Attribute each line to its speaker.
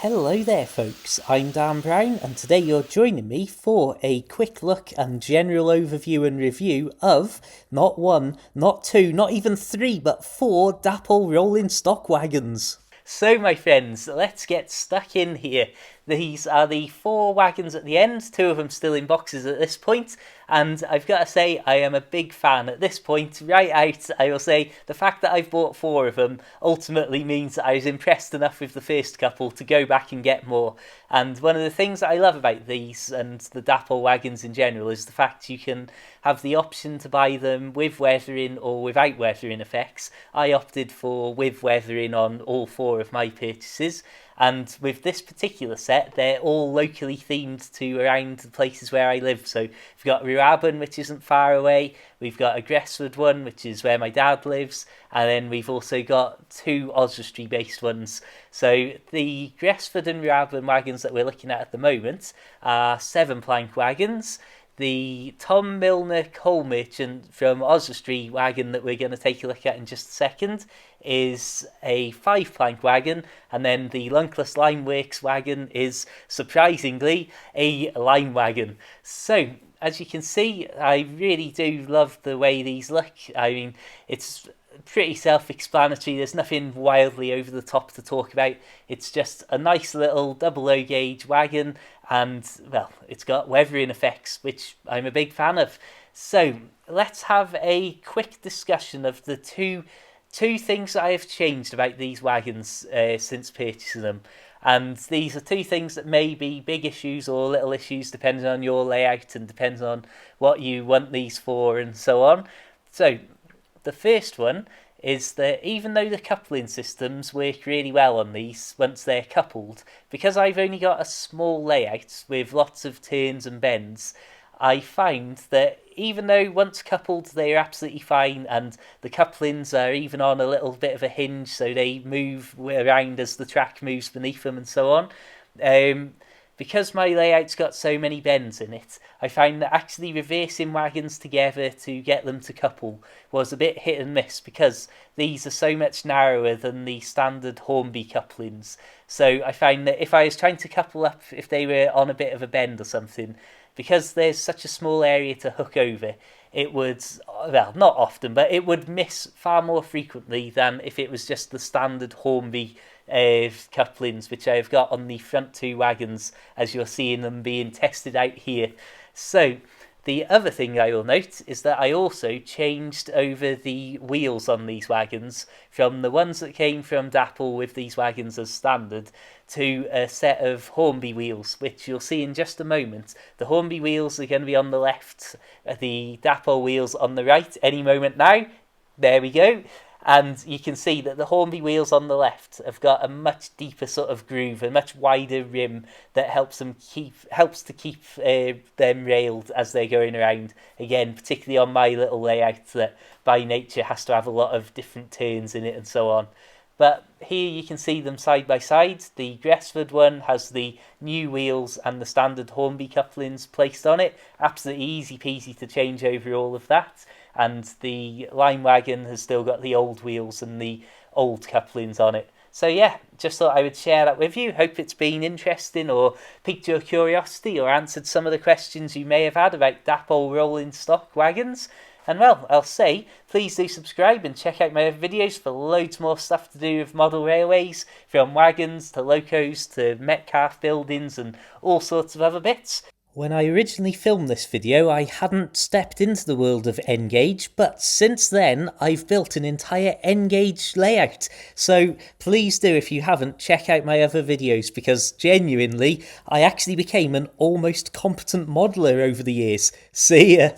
Speaker 1: Hello there folks, I'm Dan Brown and today you're joining me for a quick look and general overview and review of not one, not two, not even three, but four Dapol rolling stock wagons. So my friends, let's get stuck in here. These are the four wagons at the end, two of them still in boxes at this point, and I've got to say I am a big fan at this point. Right out, I will say the fact that I've bought four of them ultimately means that I was impressed enough with the first couple to go back and get more. And one of the things that I love about these and the Dapol wagons in general is the fact you can have the option to buy them with weathering or without weathering effects. I opted for with weathering on all four of my purchases. And with this particular set, they're all locally themed to around the places where I live. So we've got Ruraban, which isn't far away. We've got a Gressford one, which is where my dad lives. And then we've also got two Oswestry-based ones. So the Gressford and Ruraban wagons that we're looking at the moment are 7-plank wagons. The Tom Milner coal merchant from Oswestry wagon that we're going to take a look at in just a second is a 5-plank wagon, and then the Lunkless Limeworks wagon is surprisingly a lime wagon. So as you can see, I really do love the way these look. I mean, it's pretty self-explanatory. There's nothing wildly over the top to talk about. It's just a nice little double O gauge wagon, and well, it's got weathering effects, which I'm a big fan of. So let's have a quick discussion of the two things that I have changed about these wagons since purchasing them. And these are two things that may be big issues or little issues depending on your layout and depends on what you want these for and so on. So the first one is that even though the coupling systems work really well on these once they're coupled, because I've only got a small layout with lots of turns and bends, I find that even though once coupled they're absolutely fine and the couplings are even on a little bit of a hinge so they move around as the track moves beneath them and so on, because my layout's got so many bends in it, I find that actually reversing wagons together to get them to couple was a bit hit and miss because these are so much narrower than the standard Hornby couplings. So I find that if I was trying to couple up, if they were on a bit of a bend or something, because there's such a small area to hook over, it would, well, not often, but it would miss far more frequently than if it was just the standard Hornby couplings, which I've got on the front two wagons, as you're seeing them being tested out here. So the other thing I will note is that I also changed over the wheels on these wagons from the ones that came from Dapol with these wagons as standard to a set of Hornby wheels, which you'll see in just a moment. The Hornby wheels are going to be on the left, the Dapol wheels on the right any moment now. There we go. And you can see that the Hornby wheels on the left have got a much deeper sort of groove, a much wider rim that helps to keep them railed as they're going around. Again, particularly on my little layout that by nature has to have a lot of different turns in it and so on. But here you can see them side by side. The Gressford one has the new wheels and the standard Hornby couplings placed on it. Absolutely easy peasy to change over all of that. And the Lime wagon has still got the old wheels and the old couplings on it. So yeah, just thought I would share that with you. Hope it's been interesting or piqued your curiosity or answered some of the questions you may have had about Dapol rolling stock wagons. And well, I'll say, please do subscribe and check out my other videos for loads more stuff to do with model railways, from wagons to locos to Metcalfe buildings and all sorts of other bits. When I originally filmed this video, I hadn't stepped into the world of N-Gauge, but since then, I've built an entire N-Gauge layout. So please do, if you haven't, check out my other videos, because genuinely, I actually became an almost competent modeler over the years. See ya!